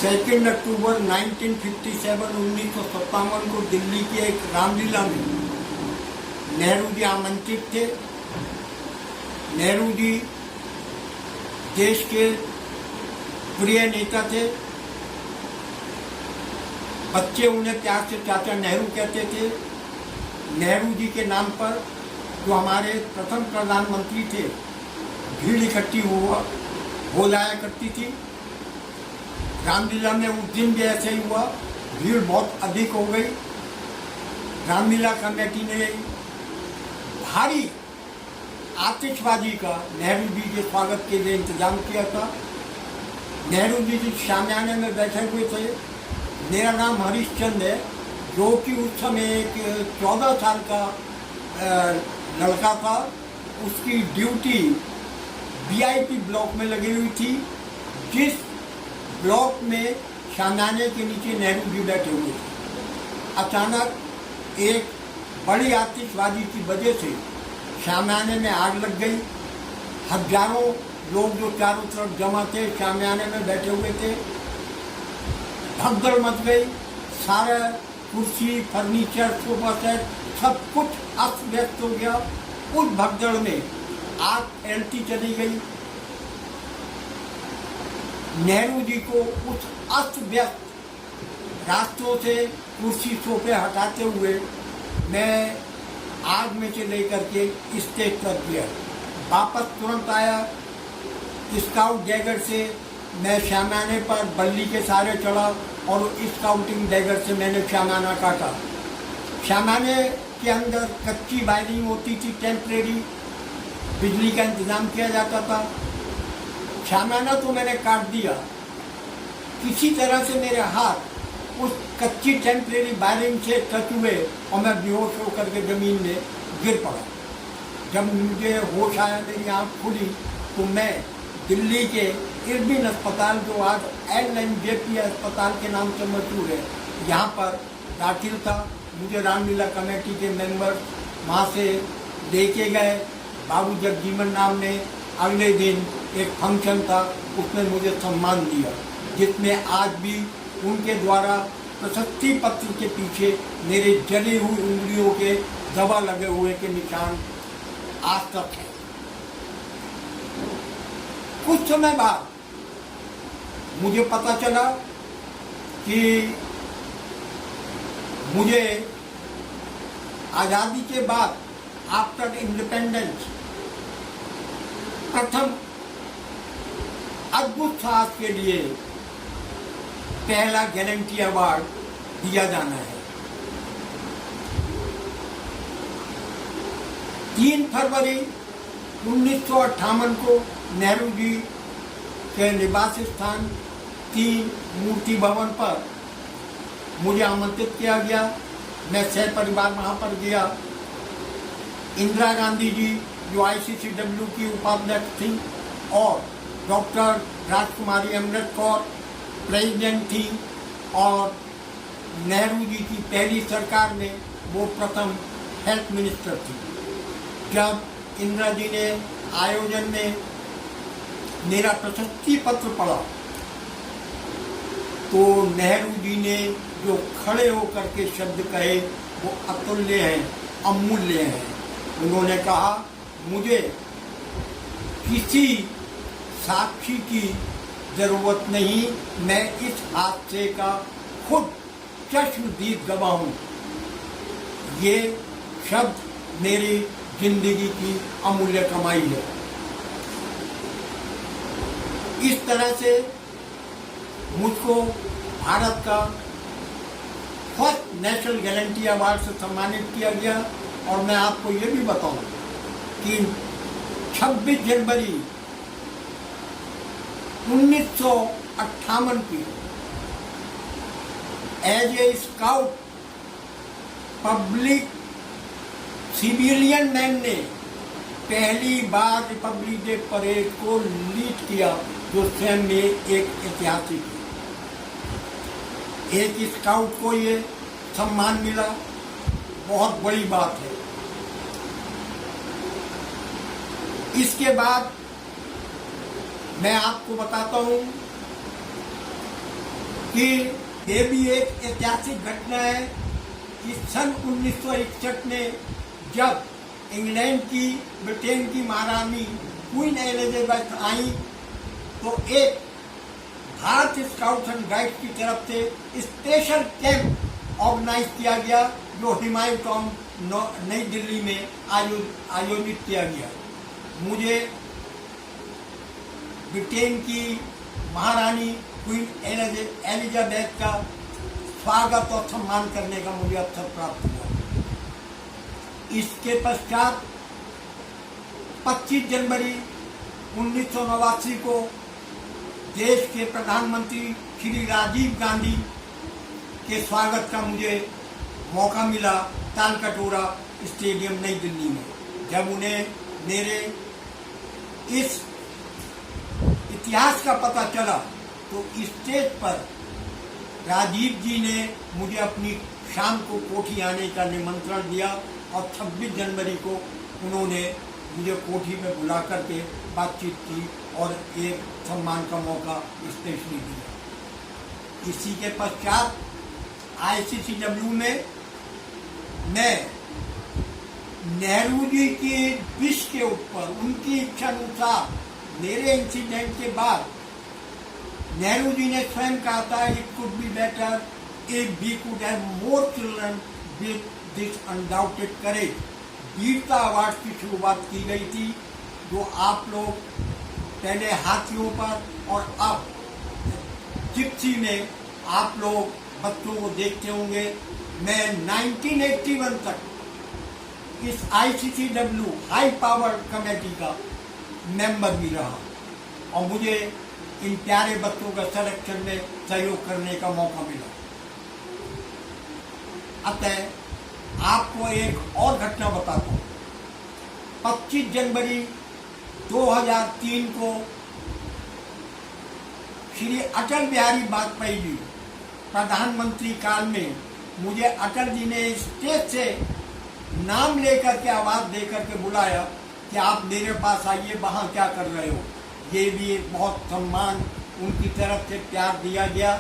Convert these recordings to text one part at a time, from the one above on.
2 अक्टूबर 1957 को दिल्ली की एक रामलीला में नेहरू जी आमंत्रित थे। नेहरू जी देश के प्रिय नेता थे। बच्चे उन्हें प्यार से चाचा नेहरू कहते थे। नेहरू जी के नाम पर जो हमारे प्रथम प्रधानमंत्री थे, भीड़ इकट्ठी हो जाया करती थी। रामलीला में उस दिन भी ऐसे ही हुआ, भीड़ बहुत अधिक हो गई। रामलीला कमेटी ने भारी आतिशबाजी का नेहरू जी के स्वागत के लिए इंतजाम किया था। नेहरू जी जिस शामियाने में बैठे हुए थे, मेरा नाम हरिश्चंद्र है, जो कि उस समय एक 14 साल का लड़का था। उसकी ड्यूटी VIP ब्लॉक में लगी हुई थी, जिस ब्लॉक में शामियाने के नीचे नेहरू जी बैठे हुए थे। अचानक एक बड़ी आतिशबाजी की वजह से शामियाने में आग लग गई। हजारों लोग जो चारों तरफ जमा थे, शामियाने में बैठे हुए थे, भगदड़ मच गई। सारा कुर्सी, फर्नीचर, सोफा सेट सब कुछ अस्त व्यस्त हो गया। उस भगदड़ में आग फैलती चली गई। नेहरू जी को उस अस्त व्यस्त रास्तों से कुर्सी सोफे हटाते हुए मैं आग में से लेकर के स्टेज पर गया। वापस तुरंत आया। स्काउट डैगर से मैं शामियाने पर बल्ली के सहारे चढ़ा और स्काउटिंग डैगर से मैंने शामियाना काटा। शामियाने के अंदर कच्ची वायरिंग होती थी, टेम्परेरी बिजली का इंतजाम किया जाता था। शामियाना तो मैंने काट दिया। किसी तरह से मेरे हाथ उस कच्ची टेम्परेरी वायरिंग से टच हुए और मैं बेहोश होकर के जमीन में गिर पड़ा। जब मुझे होश आया, मेरी आँख खुली, तो मैं दिल्ली के इरविन अस्पताल, जो आज LNJP अस्पताल के नाम से मशहूर है, यहाँ पर दाखिल था। मुझे रामलीला कमेटी के मेंबर वहाँ से लेके गए। बाबू जगजीवन नाम ने अगले दिन एक फंक्शन था, उसमें मुझे सम्मान दिया, जिसमें आज भी उनके द्वारा प्रशस्ति पत्र के पीछे मेरे जली हुई उंगलियों के दवा लगे हुए के निशान आज तक है। कुछ समय बाद मुझे पता चला कि मुझे आज़ादी के बाद आफ्टर इंडिपेंडेंस प्रथम अद्भुत साहस के लिए पहला गारंटी अवार्ड दिया जाना है। 3 फरवरी 1958 को नेहरू जी के निवास स्थान 3 मूर्ति भवन पर मुझे आमंत्रित किया गया। मैं सहपरिवार वहाँ पर गया। इंदिरा गांधी जी, जो ICCW की उपाध्यक्ष थी, और डॉक्टर राजकुमारी अमृत कौर प्रेसिडेंट थी, और नेहरू जी की पहली सरकार में वो प्रथम हेल्थ मिनिस्टर थी। जब इंदिरा जी ने आयोजन में मेरा प्रशस्ति पत्र पढ़ा, तो नेहरू जी ने जो खड़े होकर के शब्द कहे वो अतुल्य हैं, अमूल्य हैं। उन्होंने कहा, मुझे किसी साक्षी की जरूरत नहीं, मैं इस हादसे का खुद चश्मदीद गवाह हूँ। ये शब्द मेरी जिंदगी की अमूल्य कमाई है। इस तरह से मुझको भारत का फर्स्ट नेशनल गारंटी अवार्ड से सम्मानित किया गया। और मैं आपको ये भी बताऊं कि 26 जनवरी 1958 की as a scout public civilian man ने पहली बार रिपब्लिक डे परेड को लीड किया, जो स्वयं में एक ऐतिहासिक है। एक स्काउट को ये सम्मान मिला, बहुत बड़ी बात है। इसके बाद मैं आपको बताता हूं कि ये भी एक ऐतिहासिक घटना है कि सन 1961 में जब इंग्लैंड की, ब्रिटेन की महारानी क्वीन एलिजाबेथ आई तो एक भारत स्काउट्स एंड गाइड्स की तरफ से स्पेशल कैंप ऑर्गेनाइज किया गया जो हुमायूं टॉम्ब नई दिल्ली में आयोजित किया गया। मुझे ब्रिटेन की महारानी क्वीन एलिजाबेथ का स्वागत और सम्मान करने का मुझे अवसर प्राप्त हुआ। इसके पश्चात 25 जनवरी 1989 को देश के प्रधानमंत्री श्री राजीव गांधी के स्वागत का मुझे मौका मिला तालकटोरा स्टेडियम नई दिल्ली में। जब उन्हें मेरे इस इतिहास का पता चला तो स्टेज पर राजीव जी ने मुझे अपनी शाम को कोठी आने का निमंत्रण दिया और 26 जनवरी को उन्होंने मुझे कोठी में बुला करके बातचीत की और एक सम्मान का मौका स्पेशली दिया। इसी के पश्चात ICCW में मैं नेहरू जी की विश के ऊपर, उनकी इच्छा अनुसार मेरे इंसिडेंट के बाद नेहरू जी ने स्वयं कहा था it could be better if we could have more children with this undaunted courage. वीरता अवार्ड की शुरुआत की गई थी जो आप लोग पहले हाथियों पर और अब जिप्सी में आप लोग बच्चों को देखते होंगे। मैं 1981 तक इस ICCW हाई पावर कमेटी का मेंबर भी रहा और मुझे इन प्यारे बच्चों का सिलेक्शन में सहयोग करने का मौका मिला। अतः आपको एक और घटना बताता हूँ। 25 जनवरी 2003 को श्री अटल बिहारी वाजपेयी जी प्रधानमंत्री काल में मुझे अटल जी ने स्टेज से नाम लेकर के, आवाज देकर के बुलाया कि आप मेरे पास आइए, वहाँ क्या कर रहे हो। ये भी एक बहुत सम्मान उनकी तरफ से प्यार दिया गया।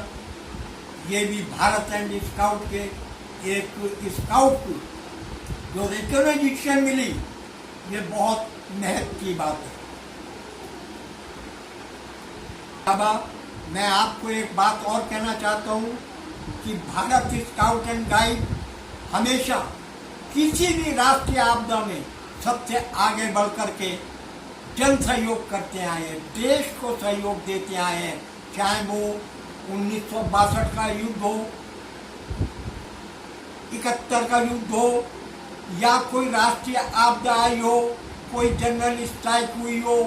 ये भी भारत एंड स्काउट के एक स्काउट को जो रिकॉग्निशन मिली, ये बहुत महत्व की बात है। अब मैं आपको एक बात और कहना चाहता हूँ कि भारत स्काउट एंड गाइड हमेशा किसी भी राष्ट्रीय आपदा में सबसे आगे बढ़ करके जन सहयोग करते आए हैं, देश को सहयोग देते आए हैं। चाहे वो 1962 का युद्ध हो, 71 का युद्ध हो, या कोई राष्ट्रीय आपदा आई हो, कोई जनरल स्ट्राइक हुई हो,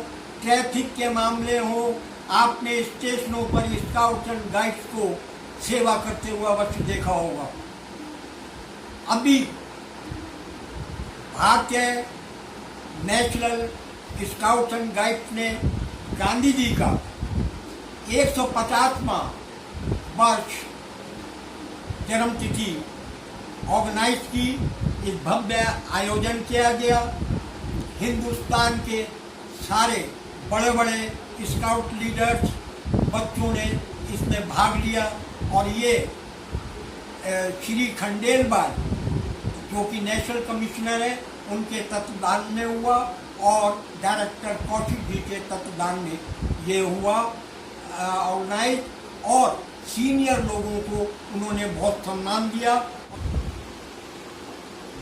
ट्रैफिक के मामले हो, आपने स्टेशनों पर स्काउट्स एंड गाइड्स को सेवा करते हुए अवश्य देखा होगा। अभी भारतीय नेशनल स्काउट्स एंड गाइड्स ने गांधी जी का 150वां वर्ष जन्मतिथि ऑर्गेनाइज की। इस भव्य आयोजन किया गया। हिंदुस्तान के सारे बड़े बड़े स्काउट लीडर्स, बच्चों ने इसमें भाग लिया और ये श्री खंडेलवाल जो कि नेशनल कमिश्नर है, उनके तत्वाधान में हुआ और डायरेक्टर कौशिक जी के तत्वाधान में ये हुआ ऑर्गेनाइज, और सीनियर लोगों को उन्होंने बहुत सम्मान दिया।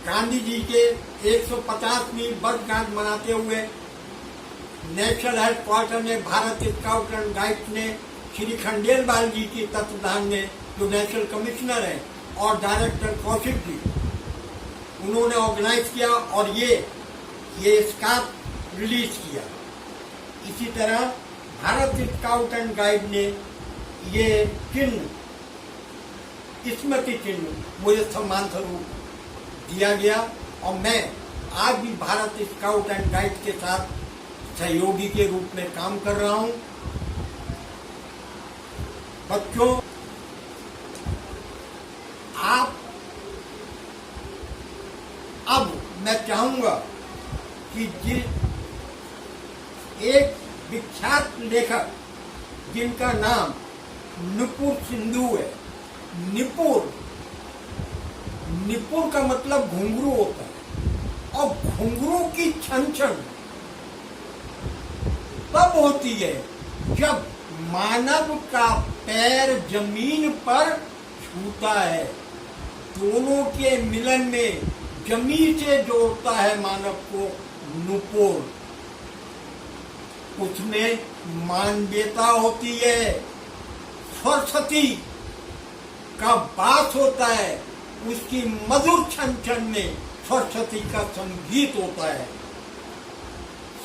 गांधी जी के 150वीं वर्षगांठ मनाते हुए नेशनल हेडक्वार्टर में भारत स्काउट एंड गाइड्स ने श्री खंडेलवाल जी के तत्वाधान में, जो नेशनल कमिश्नर है, और डायरेक्टर कौशिक जी, उन्होंने ऑर्गेनाइज किया और ये स्कार्फ रिलीज किया। इसी तरह भारत स्काउट एंड गाइड ने ये चिन्ह, स्मृति चिन्ह मुझे सम्मान स्वरूप दिया गया और मैं आज भी भारत स्काउट एंड गाइड के साथ सहयोगी के रूप में काम कर रहा हूं। बच्चों, आप अब मैं चाहूंगा कि एक विख्यात लेखक जिनका नाम नुपुर सिंधु है। निपुर, निपुर का मतलब घुंघरू होता है, और घुंघरू की छन छन तब होती है जब मानव का पैर जमीन पर छूता है। दोनों के मिलन में जमीन से जोड़ता है मानव को नुपुर। उसमें मानवीयता होती है, सरस्वती का वास होता है, उसकी मधुर छन छन में सरस्वती का संगीत होता है।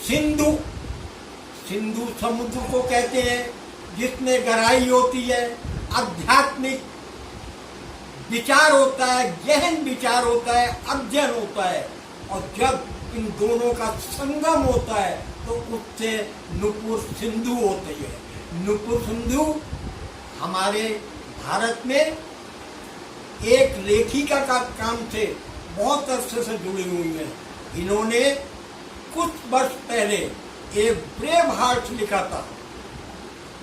सिंधु, सिंधु समुद्र को कहते हैं जिसमें गहराई होती है, आध्यात्मिक विचार होता है, गहन विचार होता है, अध्ययन होता है। और जब इन दोनों का संगम होता है तो उससे नुपुर सिंधु होती है। नुपुर सिंधु हमारे भारत में एक लेखिका का काम से बहुत अरसे से जुड़ी हुई है। इन्होंने कुछ वर्ष पहले एक ब्रेव हार्ट लिखा था।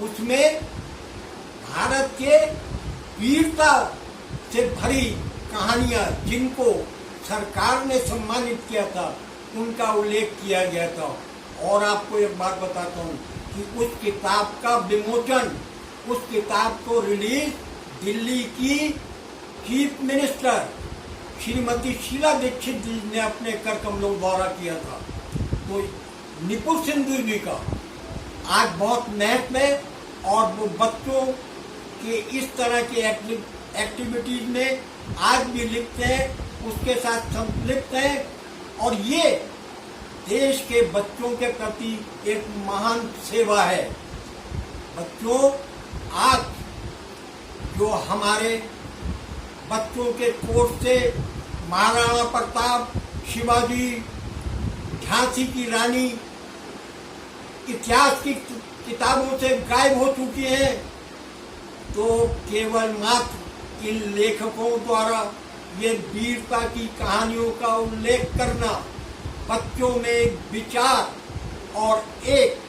उसमें भारत के वीरता से भरी कहानियां, जिनको सरकार ने सम्मानित किया था, उनका उल्लेख किया गया था। और आपको एक बात बताता हूँ कि उस किताब का विमोचन, उस किताब को रिलीज दिल्ली की चीफ मिनिस्टर श्रीमती शीला दीक्षित जी ने अपने कर कमलों द्वारा किया था। तो नुपुर सिंधु जी का आज बहुत महत्व है, और वो बच्चों के इस तरह के एक्टिविटीज में आज भी लिखते हैं, उसके साथ संलिप्त हैं। और ये देश के बच्चों के प्रति एक महान सेवा है। बच्चों, आज जो हमारे बच्चों के कोर्स से महाराणा प्रताप, शिवाजी, झांसी की रानी इतिहास की किताबों से गायब हो चुकी हैं, तो केवल मात्र इन लेखकों द्वारा ये वीरता की कहानियों का उल्लेख करना बच्चों में विचार और एक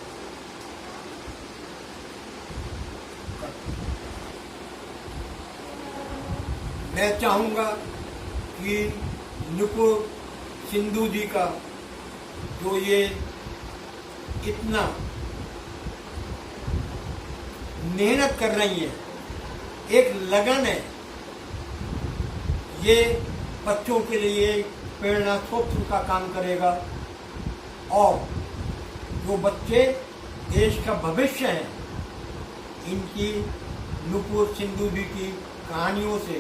मैं चाहूंगा कि नुपुर सिंधु जी का जो ये इतना मेहनत कर रही है, एक लगन है, ये बच्चों के लिए प्रेरणा स्रोत का काम करेगा। और जो बच्चे देश का भविष्य हैं, इनकी नुपुर सिंधु जी की कहानियों से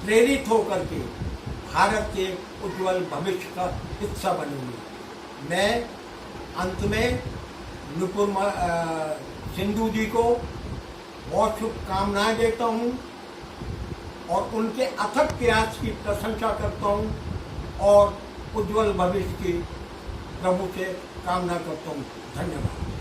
प्रेरित होकर के भारत के उज्जवल भविष्य का हिस्सा बनेंगे। मैं अंत में नुपुर सिंधु जी को बहुत शुभकामनाएं देता हूँ और उनके अथक प्रयास की प्रशंसा करता हूँ और उज्जवल भविष्य की प्रभु से कामना करता हूँ। धन्यवाद।